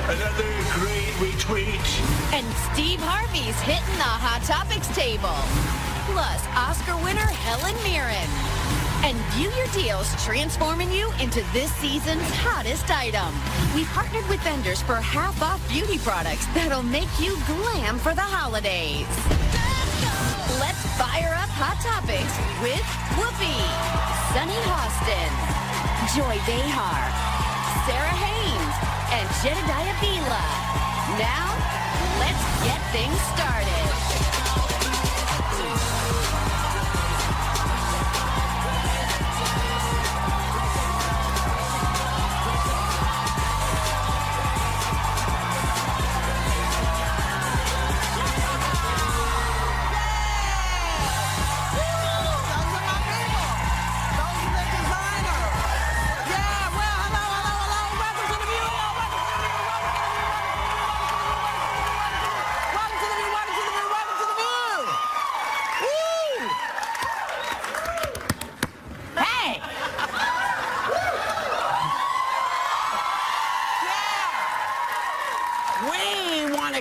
Another great retweet. And Steve Harvey's hitting the Hot Topics table. Plus, Oscar winner Helen Mirren. And view your deals transforming you into this season's hottest item. We partnered with vendors for half-off beauty products that'll make you glam for the holidays. Let's fire up Hot Topics with Whoopi, Sunny Hostin, Joy Behar, Sarah Haynes, and Jedediah Bila. Now, let's get things started.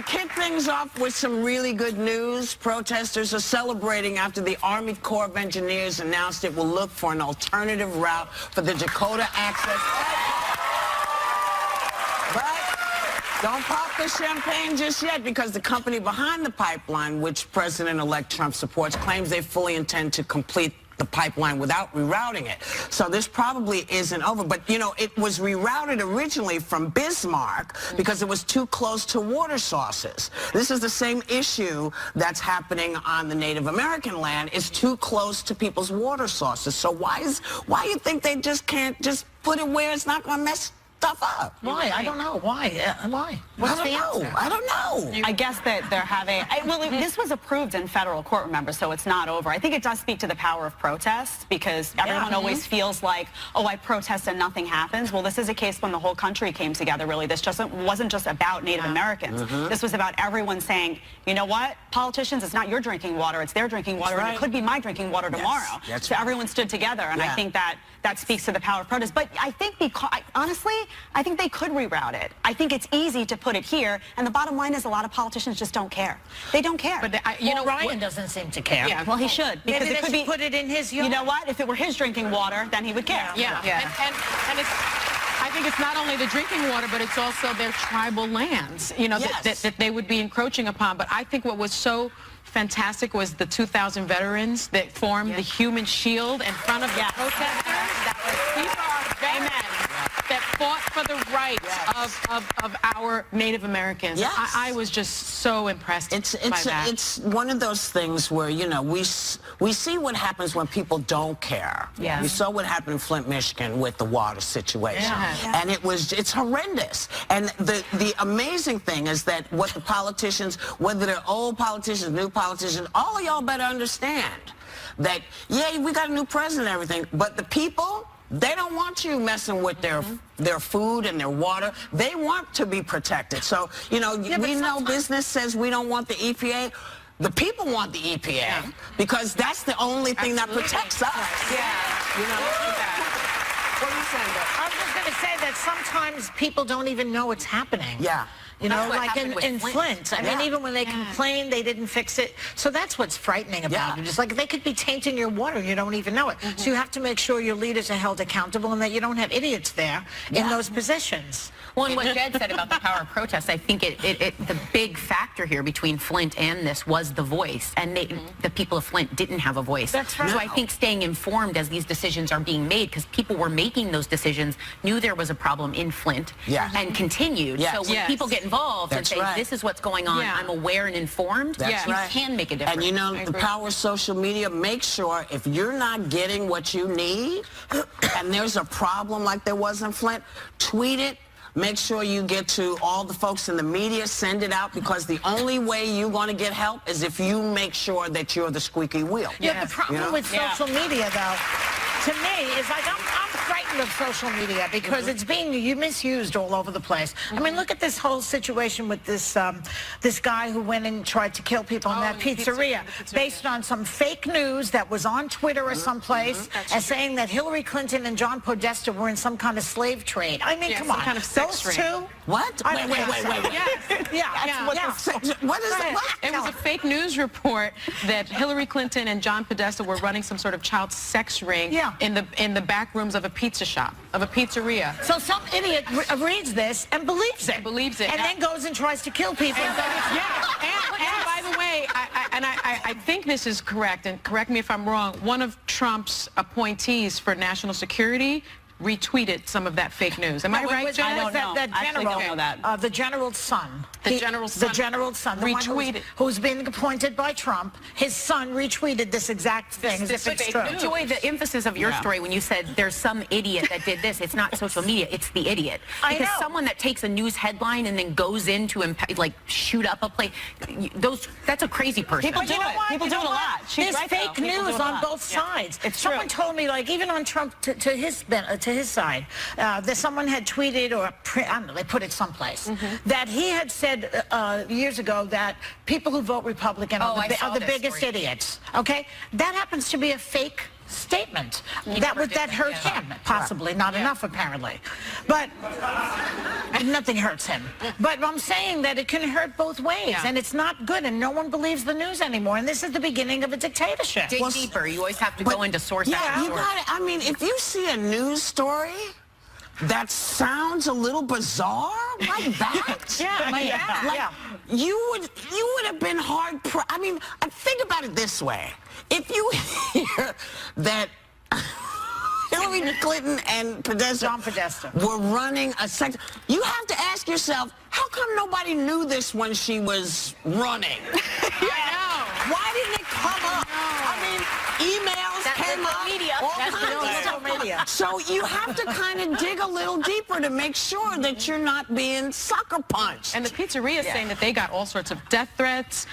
Kick things off with some really good news. Protesters are celebrating after the Army Corps of Engineers announced it will look for an alternative route for the Dakota Access. But don't pop the champagne just yet, because the company behind the pipeline, which President-elect Trump supports, claims they fully intend to complete the pipeline without rerouting it. So this probably isn't over. But, you know, it was rerouted originally from Bismarck because it was too close to water sources. This is the same issue that's happening on the Native American land. It's too close to people's water sources. So why you think they just can't just put it where it's not going to mess stuff up? Why? I don't know. Why? Why? What's the answer? I don't know. I guess that they're having... this was approved in federal court, remember, so it's not over. I think it does speak to the power of protest, because everyone always feels like, oh, I protest and nothing happens. Well, this is a case when the whole country came together, really. This wasn't just about Native Americans. This was about everyone saying, you know what, politicians, it's not your drinking water, it's their drinking water, and it could be my drinking water tomorrow. So everyone stood together, and I think that speaks to the power of protest. But I think, honestly, I think they could reroute it. I think it's easy to put it here, and the bottom line is a lot of politicians just don't care. They don't care. But you know, Ryan doesn't seem to care. Yeah, well, he should, because maybe it could be put it in his yard. You know what? If it were his drinking water, then he would care. And it's, I think it's not only the drinking water, but it's also their tribal lands, you know, that they would be encroaching upon. But I think what was so fantastic was the 2,000 veterans that formed the human shield in front of the protesters. These are veterans that fought for the rights of our Native Americans. I was just so impressed by that. It's one of those things where, you know, we see what happens when people don't care. We saw what happened in Flint, Michigan with the water situation. And it's horrendous. And the amazing thing is that what the politicians, whether they're old politicians, new politicians, all of y'all better understand that, yeah, we got a new president and everything, but the people, they don't want you messing with their food and their water. They want to be protected. So, you know, we know business says we don't want the EPA. The people want the EPA because that's the only thing that protects us. You know? What are you saying, Beth? I was just going to say that sometimes people don't even know it's happening. You know, like in Flint. I mean, even when they complained, they didn't fix it. So that's what's frightening about it. It's like they could be tainting your water and you don't even know it. So you have to make sure your leaders are held accountable and that you don't have idiots there in those positions. Well, and what Jed said about the power of protest, I think the big factor here between Flint and this was the voice. And the people of Flint didn't have a voice. That's right. So I think staying informed as these decisions are being made, because people were making those decisions, knew there was a problem in Flint, and continued. So when people get involved and say, this is what's going on, I'm aware and informed, you can make a difference. And you know, the power of social media, make sure if you're not getting what you need and there's a problem like there was in Flint, tweet it. Make sure you get to all the folks in the media, send it out, because the only way you're going to get help is if you make sure that you're the squeaky wheel. The problem with social media, though, to me, is like I'm frightened speaking of social media, because it's being misused all over the place. I mean, look at this whole situation with this this guy who went and tried to kill people in that pizzeria, based on some fake news that was on Twitter or someplace, as saying that Hillary Clinton and John Podesta were in some kind of slave trade. I mean, come on, kind of sex those ring. two. What? Wait. What is it? It was a fake news report that Hillary Clinton and John Podesta were running some sort of child sex ring in the back rooms of a pizza shop, of a pizzeria. So some idiot reads this and believes it. And then goes and tries to kill people. And by the way, I think this is correct, and correct me if I'm wrong, one of Trump's appointees for national security retweeted some of that fake news. Am I right, Jen? I don't know. That general, I actually don't know that. The general's son. The general's son. The retweeted. one who's been appointed by Trump. His son retweeted this exact thing as if it's true. Joy, the emphasis of your story when you said there's some idiot that did this, it's not social media, it's the idiot. Because someone that takes a news headline and then goes in to like shoot up a place, that's a crazy person. People do it. People do it a lot. There's fake news on both sides. Someone told me, like, even on Trump to his side, that someone had tweeted, or I don't know, they put it someplace, that he had said years ago that people who vote Republican are the biggest idiots. Okay, that happens to be a fake statement. That hurt him, possibly. Not enough, apparently. But nothing hurts him. But I'm saying that it can hurt both ways, and it's not good, and no one believes the news anymore, and this is the beginning of a dictatorship. Dig deeper. You always have to go into source. Yeah, you got it. I mean, if you see a news story that sounds a little bizarre like that, you would have been hard. I mean, think about it this way: if you hear that Hillary Clinton and John Podesta were running a sex, you have to ask yourself, how come nobody knew this when she was running? Why didn't it come up? I mean, emails came up. So you have to kind of dig a little deeper to make sure that you're not being sucker punched. And the pizzeria is saying that they got all sorts of death threats,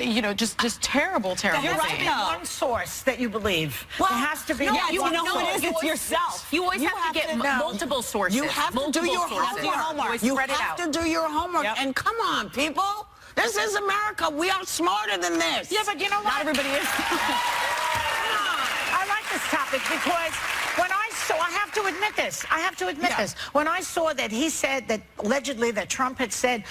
you know, just terrible things. You're right. One source that you believe. Well, it has to be. You know what it is. It's yourself. You always have to get multiple sources. You have to do your homework. You have to do your homework. And come on, people. This is America. We are smarter than this. Yeah, but you know what? Not everybody is. I like this topic because when I have to admit this. I have to admit this. When I saw that he said that allegedly that Trump had said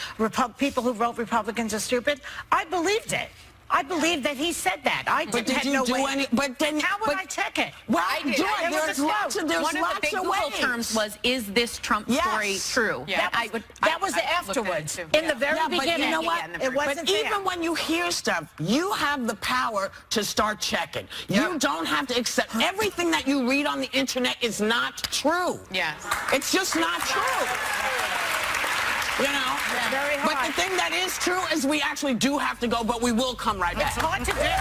people who vote Republicans are stupid, I believed it. I believe that he said that. But did you do any? But then, how would I check it? Well, I did. There's lots of one of the big Google terms was, "Is this Trump story true?" Yeah. That was afterwards. In the very beginning. But you know what? It wasn't there. Even when you hear stuff, you have the power to start checking. You don't have to accept everything that you read on the internet is not true. Yes. It's just not true. You know, very hard. But the thing that is true is we actually do have to go, but we will come right back. It's hard to do.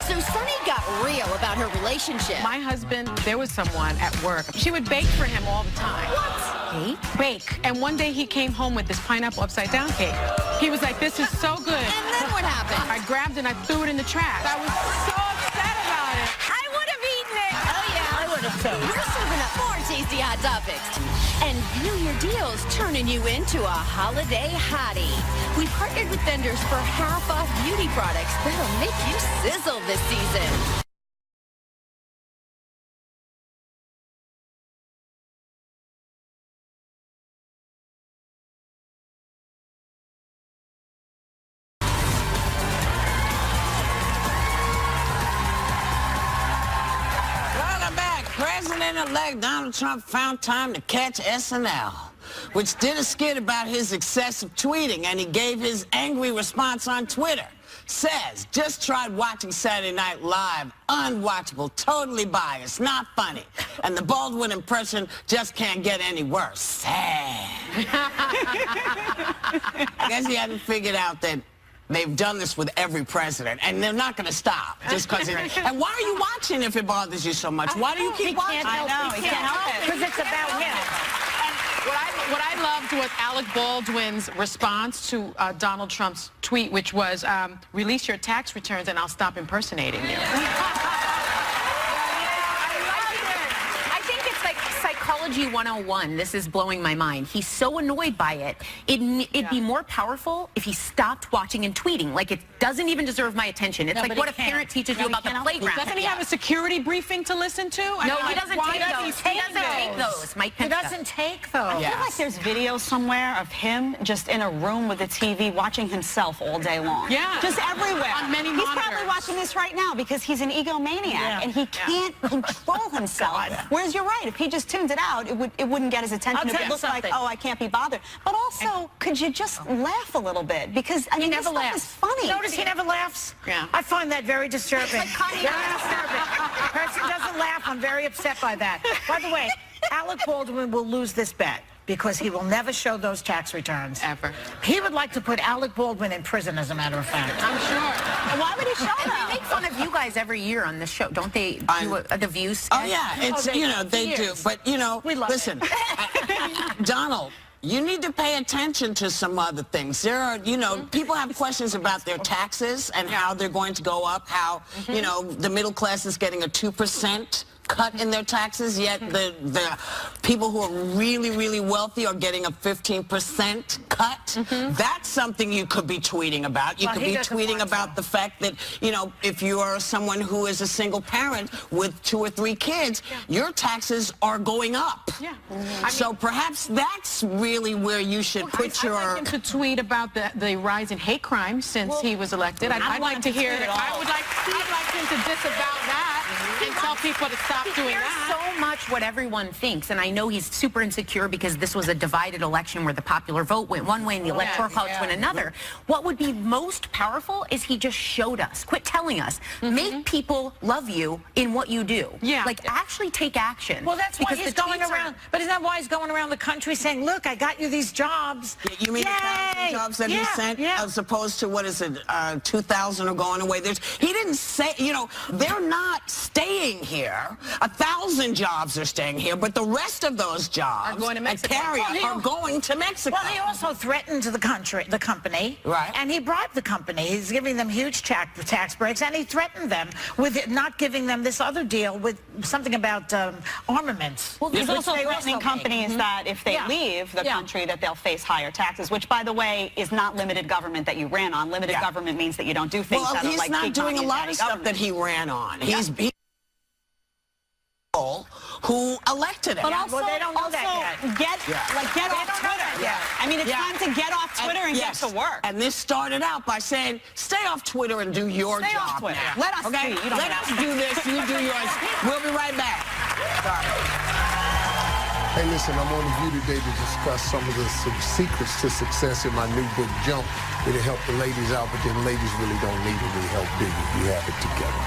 So Sunny got real about her relationship. My husband, there was someone at work. She would bake for him all the time. What? Bake. And one day he came home with this pineapple upside down cake. He was like, "This is so good." And then what happened? I grabbed it and I threw it in the trash. I was so upset about it. I would have eaten it. Oh, yeah. I would have too. We're serving up more tasty Hot Topics. And New Year deals turning you into a holiday hottie. We partnered with vendors for half-off beauty products that'll make you sizzle this season. President-elect Donald Trump found time to catch SNL, which did a skit about his excessive tweeting, and he gave his angry response on Twitter. Says, just tried watching Saturday Night Live, unwatchable, totally biased, not funny. And the Baldwin impression just can't get any worse. Sad. I guess he hadn't figured out that they've done this with every president, and they're not going to stop just because. And why are you watching if it bothers you so much? Why do you keep watching? I know, he can't help it. Because it's about him. What I loved was Alec Baldwin's response to Donald Trump's tweet, which was, release your tax returns and I'll stop impersonating you. Psychology 101, this is blowing my mind. He's so annoyed by it. It'd be more powerful if he stopped watching and tweeting. Like, it doesn't even deserve my attention. It's like what a parent teaches you about the playground. Doesn't he have a security briefing to listen to? No, he doesn't take those. He doesn't take those. Mike Pence doesn't take those. I feel like there's video somewhere of him just in a room with a TV watching himself all day long. Yeah. Just everywhere. On many He's monitors. probably watching this right now because he's an egomaniac and he can't control himself. Whereas you're right, if he just tuned it out, it wouldn't get his attention. It would look like, oh, I can't be bothered. But also, could you just laugh a little bit? Because, I mean, this stuff is funny. Notice he never laughs? Yeah. I find that very disturbing. Very disturbing. Person doesn't laugh. I'm very upset by that. By the way, Alec Baldwin will lose this bet because he will never show those tax returns. Ever. He would like to put Alec Baldwin in prison, as a matter of fact. I'm sure. Why would he show them? They make fun of you guys every year on this show, don't they? Do the Views? Oh, yeah. It's, you know, they do. But, you know, listen, Donald, you need to pay attention to some other things. There are, you know, people have questions about their taxes and how they're going to go up, how, you know, the middle class is getting a 2% cut in their taxes, yet the people who are really, really wealthy are getting a 15% cut. That's something you could be tweeting about. You could be tweeting about the fact that, you know, if you are someone who is a single parent with 2 or 3 kids, your taxes are going up. Yeah. So perhaps that's really where you should put your... I'd like him to tweet about the rise in hate crime since he was elected. I'd like to hear... I'd like him to disavow that and tell people to stop doing that. So much what everyone thinks, and I know he's super insecure because this was a divided election where the popular vote went one way and the electoral college went another. What would be most powerful is he just showed us. Quit telling us. Make people love you in what you do. Yeah. Like, actually take action. Well, that's why he's going around. But isn't that why he's going around the country saying, look, I got you these jobs. You mean the 1,000 jobs that he sent as opposed to, what is it, 2,000 are going away? He didn't say, you know, they're not staying here. 1,000 jobs are staying here, but the rest of those jobs are going to Mexico. Are going to Mexico. Well, he also threatened the company. Right. And he bribed the company. He's giving them huge tax breaks, and he threatened them with not giving them this other deal with something about armaments. Well, he's also threatening companies that if they leave the country that they'll face higher taxes, which, by the way, is not limited government that you ran on. Limited government means that you don't do things that are like big money. He's not doing a lot of stuff that he ran on. He's who elected him. But also, well, they don't know that yet. Get off Twitter. I mean, it's time to get off Twitter and get to work. And this started out by saying, stay off Twitter and do your job. Stay off Twitter. Let us tweet. Let us do this. You do yours. We'll be right back. Sorry. Hey, listen, I'm on The View today to discuss some of the secrets to success in my new book, Jump. It'll help the ladies out, but then ladies really don't need any help big if we have it together.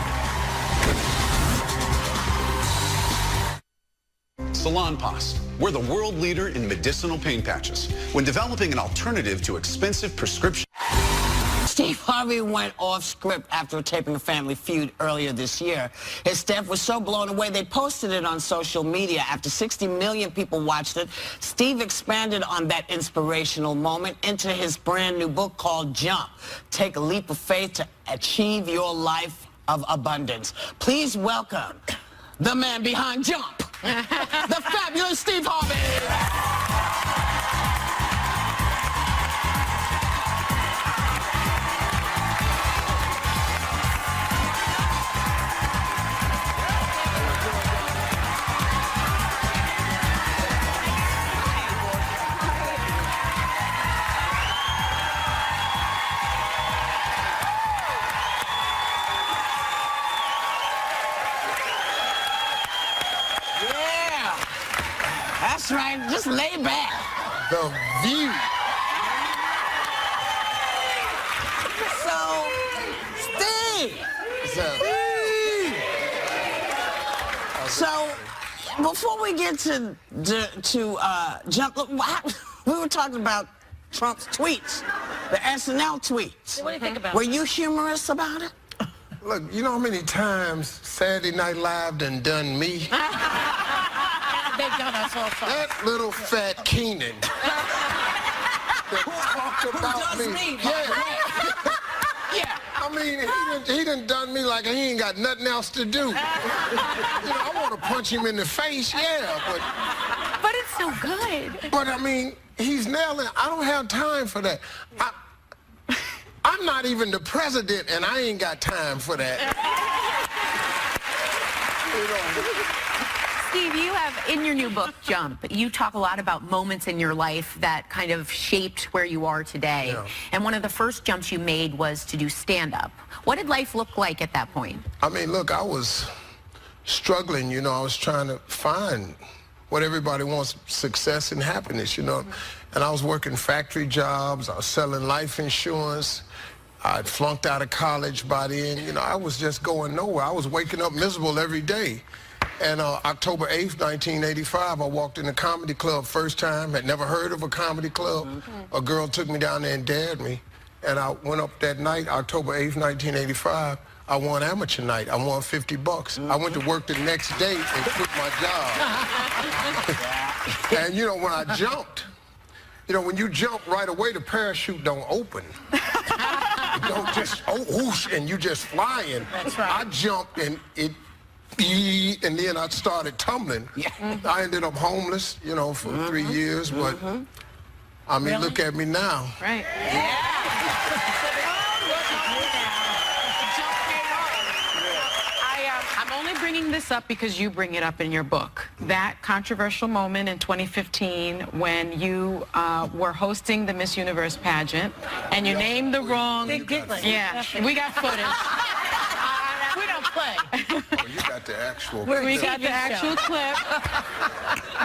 Salonpas. We're the world leader in medicinal pain patches. When developing an alternative to expensive prescription... Steve Harvey went off script after taping a Family Feud earlier this year. His staff was so blown away, they posted it on social media. After 60 million people watched it, Steve expanded on that inspirational moment into his brand new book called Jump. Take a leap of faith to achieve your life of abundance. Please welcome the man behind Jump, the fabulous Steve Harvey. That's right. Just lay back. The View. So, Steve. So, before we get to Jump, we were talking about Trump's tweets, the SNL tweets. What do you think about it? Were you humorous about it? Look, you know how many times Saturday Night Live done me? They've done us all sorts. That little fat Keenan. Who talked about me? Yeah. I mean, he done done me like he ain't got nothing else to do. I want to punch him in the face, but it's so good. But I mean, he's nailing. I don't have time for that. I'm not even the president, and I ain't got time for that. Steve, you have, in your new book, Jump, you talk a lot about moments in your life that kind of shaped where you are today. Yeah. And one of the first jumps you made was to do stand-up. What did life look like at that point? I mean, look, I was struggling, I was trying to find what everybody wants, success and happiness, And I was working factory jobs, I was selling life insurance. I'd flunked out of college by then. I was just going nowhere. I was waking up miserable every day. And October 8th, 1985, I walked in a comedy club first time, had never heard of a comedy club. A girl took me down there and dared me. And I went up that night, October 8th, 1985. I won amateur night. I won $50. I went to work the next day and quit my job. And, when I jumped, when you jump right away, the parachute don't open. You don't just, whoosh, and you just flying. That's right. I jumped and and then I started tumbling. Yeah. I ended up homeless, for 3 years, but I mean, look at me now. Right. I'm only bringing this up because you bring it up in your book. That controversial moment in 2015 when you were hosting the Miss Universe pageant and you named the wrong... Yeah, we got footage. We don't play. Well, you got the actual... We got the actual clip.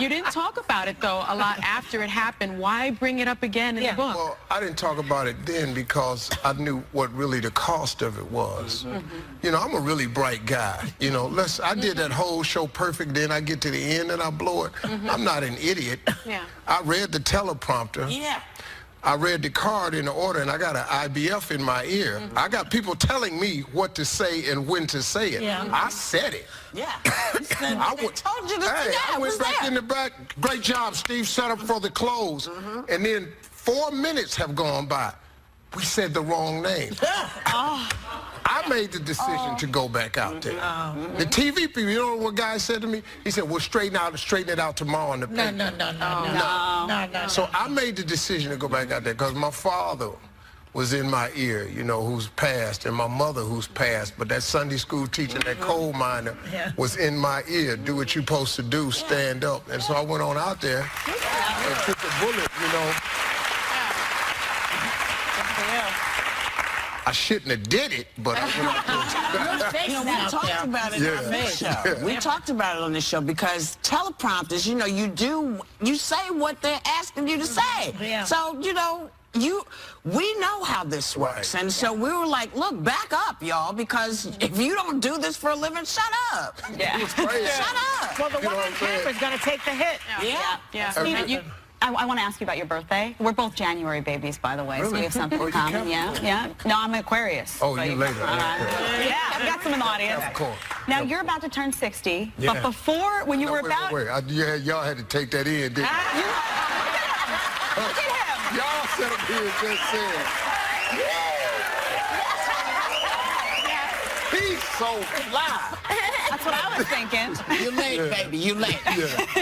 You didn't talk about it, though, a lot after it happened. Why bring it up again in the book? Well, I didn't talk about it then because I knew what really the cost of it was. I'm a really bright guy. I did that whole show perfect, then I get to the end and I blow it. I'm not an idiot. Yeah. I read the teleprompter. Yeah. I read the card in the order, and I got an IBF in my ear. I got people telling me what to say and when to say it. Yeah. I said it. Yeah. I told you this. I went back in the back. Great job, Steve. Set up for the close. And then 4 minutes have gone by. We said the wrong name. I made the decision to go back out there. The TV people, you know what guy said to me? He said, "We'll straighten it out tomorrow in the paper." No. So I made the decision to go back out there because my father was in my ear, who's passed, and my mother who's passed. But that Sunday school teacher, that coal miner, was in my ear. Do what you're supposed to do, stand up. And so I went on out there and took the bullet, I shouldn't have did it, but I went out there. We talked about it on this show. We talked about it on this show because teleprompters, you say what they're asking you to say. Yeah. So, we know how this works. Right. And so we were like, look, back up, y'all, because if you don't do this for a living, shut up. Yeah. It's crazy. Shut up. Well, the one on camera is going to take the hit. Yeah. Steve, I want to ask you about your birthday. We're both January babies, by the way, so we have something in common. Yeah. No, I'm an Aquarius. Oh, you later. I've got some in the audience. Of course. Now, you're about to turn 60, but before, when you were about... Wait. Y'all had to take that in, didn't you? Look at him. Y'all sat up here and just said... He's so fly. That's what I was thinking. You late, baby. You late.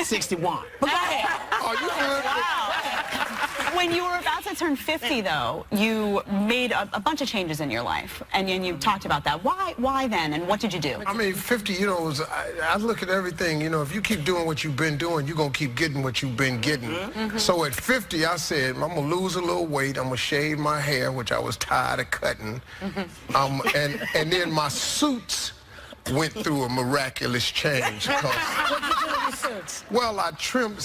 61. But go ahead. Oh, you good? Wow. When you were about to turn 50, though, you made a bunch of changes in your life, and you talked about that. Why then, and what did you do? I mean, 50, I look at everything, if you keep doing what you've been doing, you're going to keep getting what you've been getting. So at 50, I said, I'm going to lose a little weight, I'm going to shave my hair, which I was tired of cutting, and then my suits went through a miraculous change. What did you do with your suits? Well, I trimmed,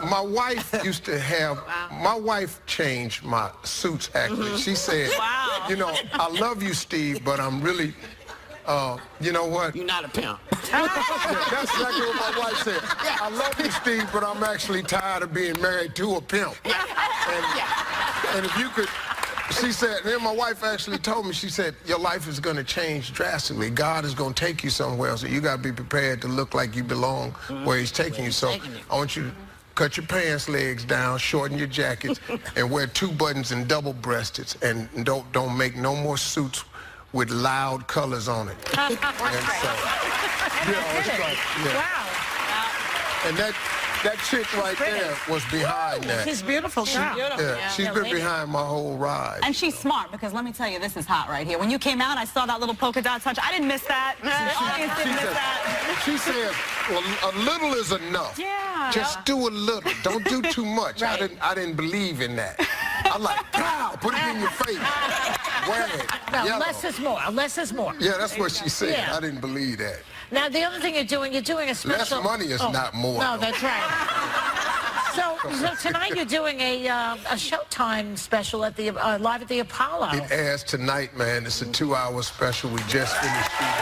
my wife used to have, my wife changed my suits, actually. She said, I love you, Steve, but I'm really, you know what? You're not a pimp. That's exactly what my wife said. I love you, Steve, but I'm actually tired of being married to a pimp. And if you could She said, and then my wife actually told me, she said, your life is going to change drastically. God is going to take you somewhere, so you got to be prepared to look like you belong where he's taking you. So I want you to cut your pants legs down, shorten your jackets, and wear 2 buttons and double-breasted, and don't make no more suits with loud colors on it. And so, Wow. And that chick right there was behind that. She's beautiful. Yeah, she's been behind my whole ride. And she's smart, because let me tell you, this is hot right here. When you came out, I saw that little polka dot touch. I didn't miss that. The audience didn't miss that. She said, well, a little is enough. Yeah. Just do a little. Don't do too much. Right. I didn't believe in that. I'm like, pow, put it in your face. Wear it. No, Yellow. less is more. Less is more. Yeah, that's what she said. Yeah. I didn't believe that. Now, the other thing you're doing a special... Less money is not more. No, that's right. So tonight you're doing a Showtime special at the live at the Apollo. It airs tonight, man. It's a 2-hour special. We just finished shooting.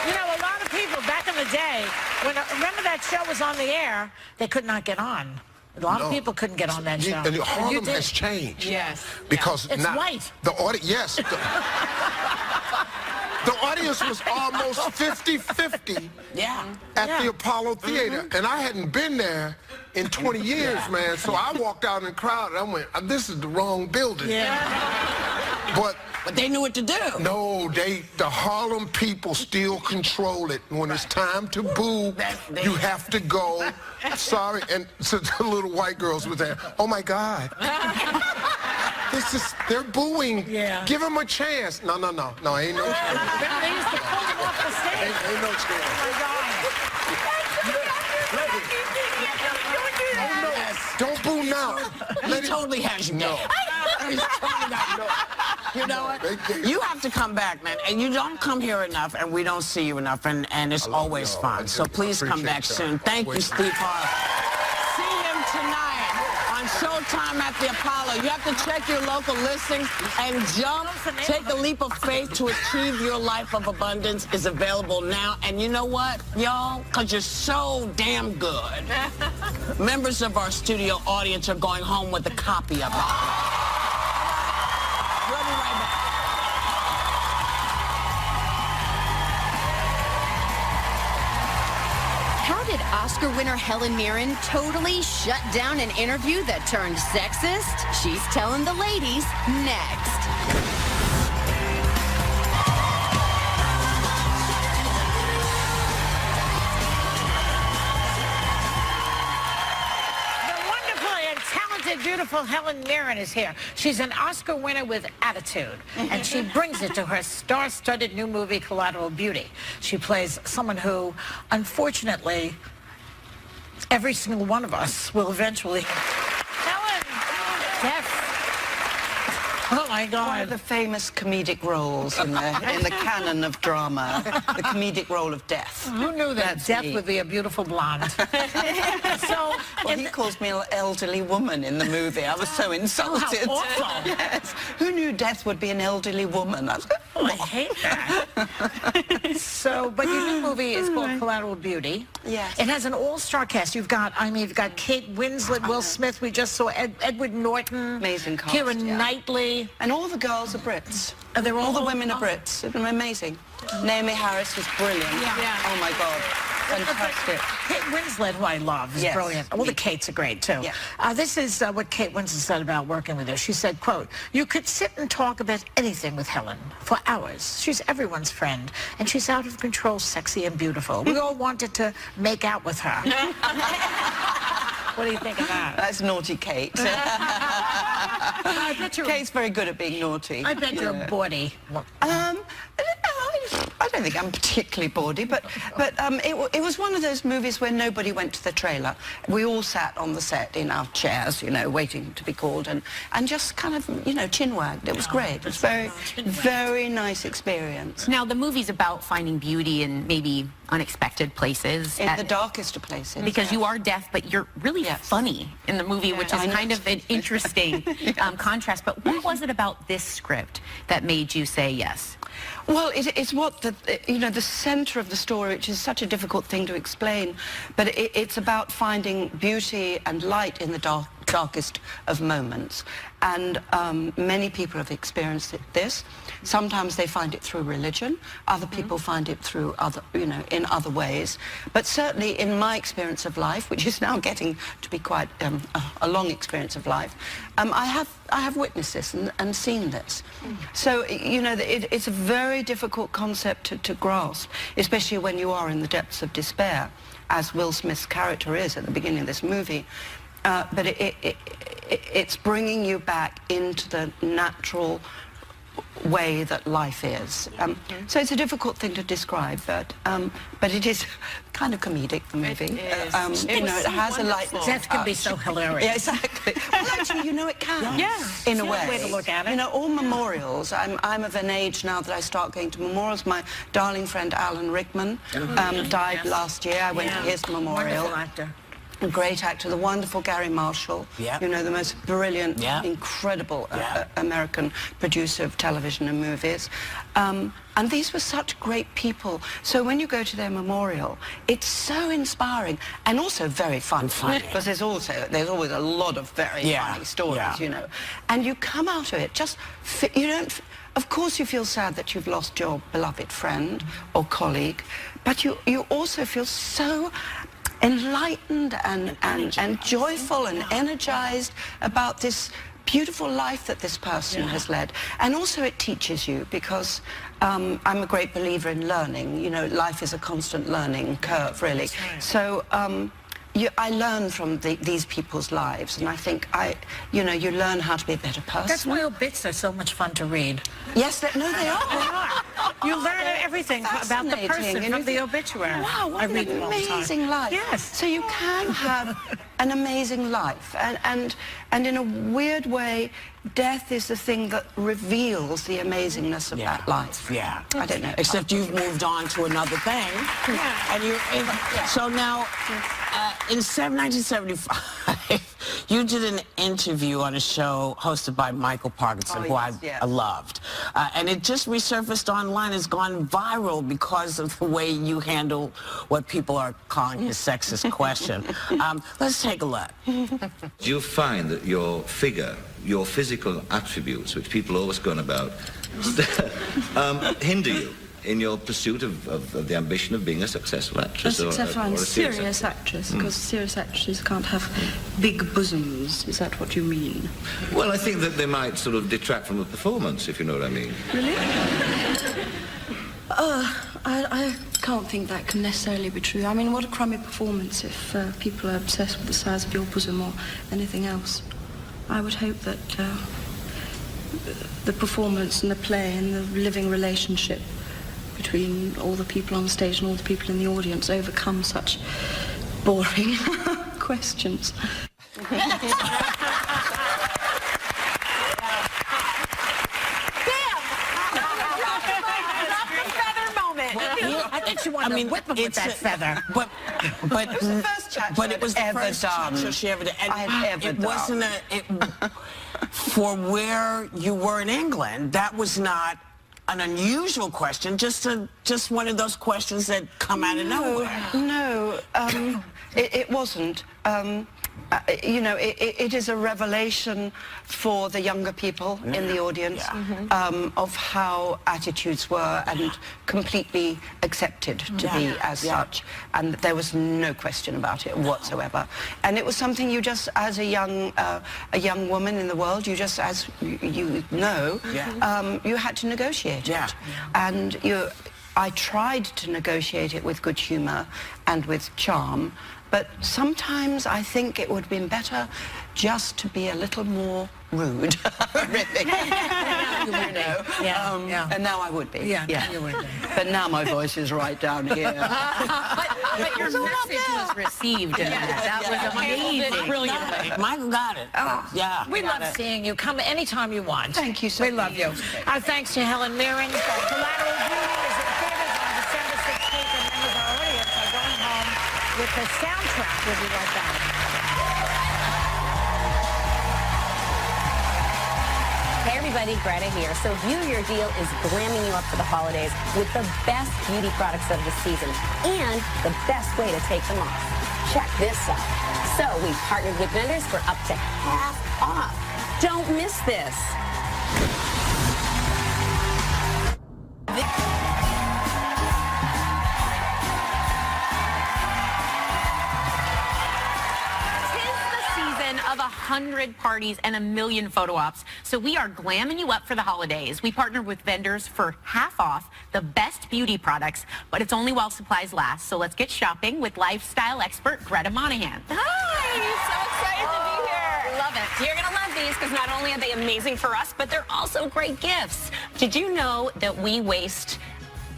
You know, a lot of people back in the day, remember that show was on the air, they could not get on. A lot of people couldn't get on that show. And Harlem has changed. Yes. Because it's now white. The audience, yes. The audience was almost 50-50 at the Apollo Theater. And I hadn't been there in 20 years, man. So I walked out in the crowd and I went, this is the wrong building. But they knew what to do. No, the Harlem people still control it. When it's time to boo, you have to go. Sorry, and so the little white girls were there. Oh my God. They're booing. Yeah. Give them a chance. No, ain't no chance. They used to pull them off the stage. Ain't no chance. Don't boo now. He totally has you know. He's totally got you know what? You have to come back, man. And you don't come here enough, and we don't see you enough, and it's always fun. So please come back soon. Thank you, Steve Harvey. See him tonight on Showtime at the Apollo. You have to check your local listings and jump. Take the leap of faith to achieve your life of abundance is available now. And you know what, y'all? Because you're so damn good. Members of our studio audience are going home with a copy of it. We'll be right back. How did Oscar winner Helen Mirren totally shut down an interview that turned sexist? She's telling the ladies next. Beautiful Helen Mirren is here. She's an Oscar winner with attitude, and she brings it to her star-studded new movie, Collateral Beauty. She plays someone who, unfortunately, every single one of us will eventually... Helen! Yes. Oh, my God. One of the famous comedic roles in the canon of drama, the comedic role of death. Who knew that death would be a beautiful blonde? Well, he calls me an elderly woman in the movie. I was so insulted. Oh, how awful. Yes. Who knew death would be an elderly woman? I hate that. But your new movie is called Collateral Beauty. Yes. It has an all-star cast. You've got Kate Winslet, Will Smith. We just saw Edward Norton. Amazing cast, Keira Knightley. And all the girls are Brits. They're all the women are Brits. It's amazing. Naomi Harris was brilliant. Oh, my God. Fantastic. Kate Winslet, who I love, is brilliant. All the Kates are great, too. Yeah. This is what Kate Winslet said about working with her. She said, quote, "You could sit and talk about anything with Helen for hours. She's everyone's friend, and she's out of control, sexy, and beautiful. We all wanted to make out with her." What do you think of that? That's naughty Kate. Kate's very good at being naughty. I bet you're bawdy. I don't think I'm particularly bawdy, but it was one of those movies where nobody went to the trailer. We all sat on the set in our chairs, you know, waiting to be called, and just kind of, you know, chin-wagged. It was great. It was very nice experience. Now, the movie's about finding beauty in maybe unexpected places. In the darkest of places. Because you are deaf, but you're really funny in the movie, which is kind of an interesting contrast. But what was it about this script that made you say yes? Well, it's what the center of the story, which is such a difficult thing to explain, but it's about finding beauty and light in the darkest of moments. And many people have experienced this. Sometimes they find it through religion. Other people find it through other, in other ways. But certainly in my experience of life, which is now getting to be quite a long experience of life, I have witnessed this and seen this. So, it's a very difficult concept to grasp, especially when you are in the depths of despair, as Will Smith's character is at the beginning of this movie. But it's bringing you back into the natural way that life is. So it's a difficult thing to describe, but it is kind of comedic, the movie. It is. It has a lightness. Death can be so hilarious. Yeah, exactly. Well, actually, it can. Yeah. In a way. way To look at it. All memorials. I'm of an age now that I start going to memorials. My darling friend Alan Rickman died last year. I went to his memorial. Wonderful actor. A great actor, the wonderful Gary Marshall, the most brilliant, incredible American producer of television and movies. And these were such great people. So when you go to their memorial, it's so inspiring and also very fun. Because there's always a lot of very funny stories, And you come out of it of course you feel sad that you've lost your beloved friend or colleague, but you also feel so enlightened and joyful and energized about this beautiful life that this person has led. And also it teaches you, because I'm a great believer in learning. Life is a constant learning curve, really. Right. So I learn from these people's lives, and I think you learn how to be a better person. That's why obits are so much fun to read. Yes, they are. You learn everything about the person from the obituary. Wow, what an amazing life. Yes. So you can have an amazing life, and in a weird way, death is the thing that reveals the amazingness of that life. Yeah. I don't know. Except you've moved on to another thing. Yeah. And so now, in 1975, you did an interview on a show hosted by Michael Parkinson, who I loved. And it just resurfaced online. It's gone viral because of the way you handle what people are calling his sexist question. Let's take a look. Do you find that your figure, your physical attributes, which people always go on about, hinder you in your pursuit of the ambition of being a successful actress? A successful and serious actress, because serious actresses can't have big bosoms. Is that what you mean? Well, I think that they might sort of detract from the performance, if you know what I mean. Really? I can't think that can necessarily be true. I mean, what a crummy performance if people are obsessed with the size of your bosom or anything else. I would hope that the performance and the play and the living relationship between all the people on the stage and all the people in the audience overcome such boring questions. I think she wanted to whip him with that feather. But it was the first chat it was the first chat she ever did. And it wasn't for where you were in England, that was not an unusual question, just one of those questions that come out of nowhere. No, it wasn't. It is a revelation for the younger people in the audience of how attitudes were and completely accepted to be as such. And there was no question about it whatsoever. And it was something you just, as a young woman in the world, you just, as you know, you had to negotiate it. And I tried to negotiate it with good humor and with charm. But sometimes I think it would have been better just to be a little more rude, really. And now I would be. You would be. But now my voice is right down here. But your message was received. That was amazing. Brilliantly. Michael got it. We love seeing you. Come anytime you want. Thank you so much. We love you. Our thanks to Helen Mirren. Collateral Beauty is in theaters on December 16th, and members of our audience are going home with the soundtrack. We'll be right back. Hey everybody, Greta here. So View Your Deal is glamming you up for the holidays with the best beauty products of the season and the best way to take them off. check this out. So we partnered with vendors for up to half off. Don't miss this. Of 100 parties and 1 million photo ops. So we are glamming you up for the holidays. We partnered with vendors for half off the best beauty products, but it's only while supplies last. So let's get shopping with lifestyle expert Greta Monahan. Hi, so excited to be here. Love it. You're going to love these because not only are they amazing for us, but they're also great gifts. Did you know that we waste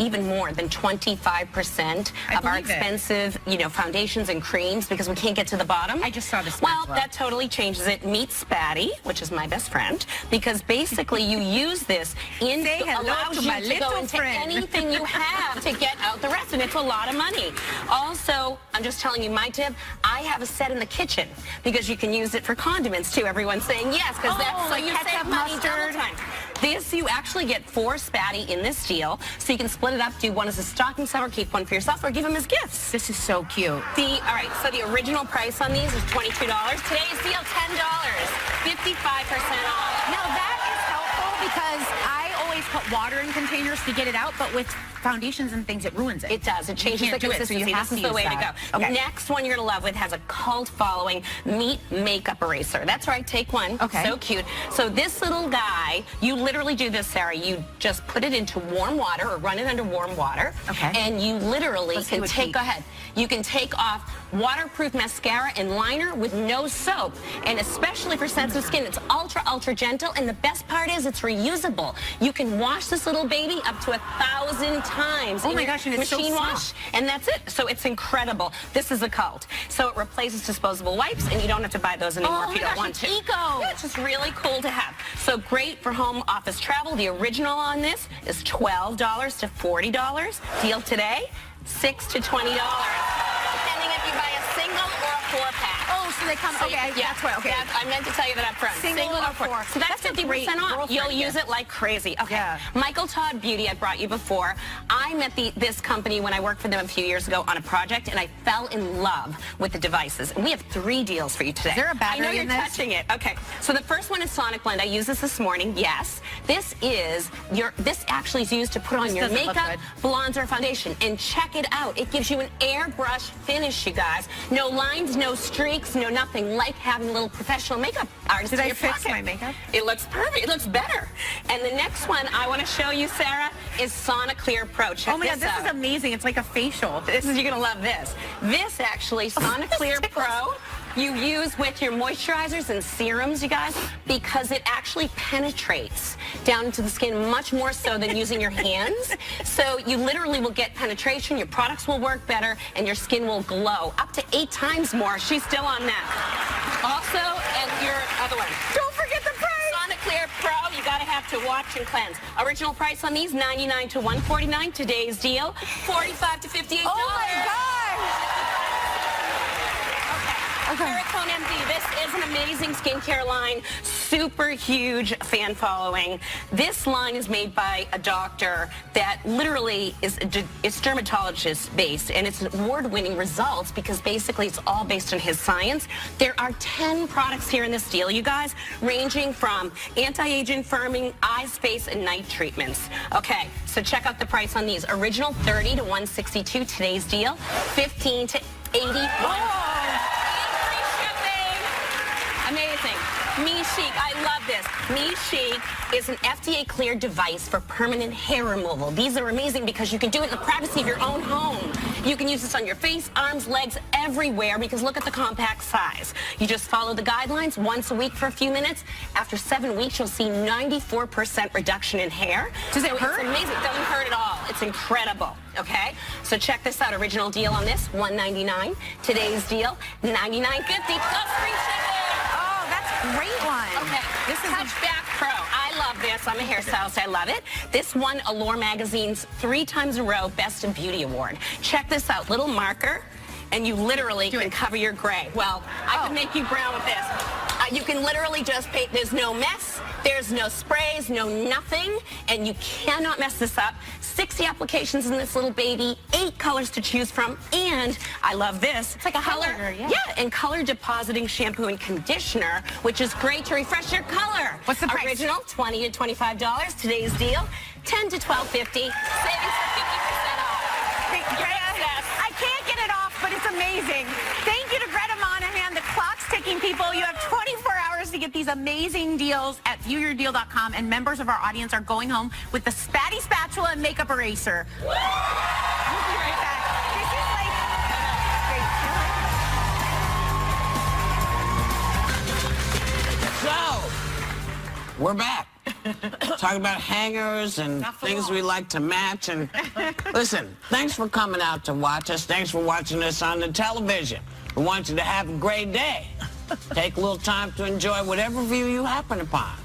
even more than 25% of our expensive, foundations and creams because we can't get to the bottom? I just saw this. Well, that totally changes it. Meet Spatty, which is my best friend, because basically you use this allows you to go into anything you have to get out the rest, and it's a lot of money. Also, I'm just telling you my tip, I have a set in the kitchen because you can use it for condiments too. Everyone's saying yes, because that's like ketchup, mustard. This, you actually get 4 Spatty in this deal, so you can split it up, do one as a stocking stuffer, keep one for yourself, or give them as gifts. This is so cute. All right, so the original price on these is $22. Today's deal, $10, 55% off. Now that is helpful because I always put water in containers to get it out, but with foundations and things, it ruins it. It does. It changes the consistency. This is the way to go. Okay. Next one you're going to love with has a cult following. Meet Makeup Eraser. That's right. Take one. Okay. So cute. So this little guy, you literally do this, Sarah. You just put it into warm water or run it under warm water. Okay. And you literally can take, go ahead. You can take off waterproof mascara and liner with no soap. And especially for sensitive skin, it's ultra, ultra gentle. And the best part is it's reusable. You can wash this little baby up to 1,000 times. Oh my gosh, and it's machine so wash, and that's it. So it's incredible. This is a cult. So it replaces disposable wipes, and you don't have to buy those anymore if you don't want to. Eco. Yeah, it's just really cool to have. So great for home office travel. The original on this is $12 to $40. Deal today, $6 to $20, depending if you buy a single or a 4-pack. Oh, so they come, okay, Yeah, that's what, okay. I meant to tell you that up front. Single or 4. So that's 50% off. You'll use it like crazy. Okay. Yeah. Michael Todd Beauty, I brought you before. I met this company when I worked for them a few years ago on a project, and I fell in love with the devices. And we have 3 deals for you today. Is there a battery I know you're in this? touching it. Okay. So the first one is Sonic Blend. I used this morning. Yes. This actually is used to put on your makeup, bronzer, foundation. And check it out. It gives you an airbrush finish, you guys. No lines, no streaks, no nothing. Like having a little professional makeup artist in your pocket. Did I fix my makeup? It looks perfect. It looks better. And the next one I want to show you, Sarah, is Sonic Clear Pro. Check oh my God, this is amazing. It's like a facial. You're going to love this. This actually, Sonic Clear Pro, you use with your moisturizers and serums, you guys, because it actually penetrates down into the skin much more so than using your hands. So you literally will get penetration, your products will work better, and your skin will glow up to 8 times more. She's still on that. Also, and your other one. Don't forget the price. Sonic Clear Pro, you got to have to wash and cleanse. Original price on these, $99 to $149. Today's deal, $45 to $58. Oh my gosh. Pericone MD, this is an amazing skincare line, super huge fan following. This line is made by a doctor that literally is dermatologist based, and it's award-winning results because basically it's all based on his science. There are 10 products here in this deal, you guys, ranging from anti-aging, firming, eyes, face, and night treatments. Okay, so check out the price on these. Original $30 to $162. Today's deal, $15 to $81. Amazing. Me Chic, I love this. Me Chic is an FDA-cleared device for permanent hair removal. These are amazing because you can do it in the privacy of your own home. You can use this on your face, arms, legs, everywhere because look at the compact size. You just follow the guidelines once a week for a few minutes. After 7 weeks, you'll see 94% reduction in hair. Does it hurt? It's amazing. It doesn't hurt at all. It's incredible. Okay? So check this out. Original deal on this, $199. Today's deal, $99.50 plus free shipping. Great one. Okay, this is Touchback Pro. I love this. I'm a hairstylist. I love it. This won Allure Magazine's 3 times in a row Best of Beauty Award. Check this out. Little marker, and you literally can cover your gray. Well, I can make you brown with this. You can literally just paint. There's no mess. There's no sprays, no nothing, and you cannot mess this up. 60 applications in this little baby, 8 colors to choose from, and I love this. It's like a color, and color depositing shampoo and conditioner, which is great to refresh your color. What's the price? Original, $20 to $25. Today's deal, $10 to $12.50. Savings for 50% off. I can't get it off, but it's amazing. Thank you to Greta Monahan. The clock's ticking, people. You have 24 hours to get these amazing deals at viewyourdeal.com, and members of our audience are going home with the Spatty Spatula and Makeup Eraser. We'll be right back. This is So, we're back. Talking about hangers and things we like to match. And listen, thanks for coming out to watch us. Thanks for watching us on the television. We want you to have a great day. Take a little time to enjoy whatever view you happen upon.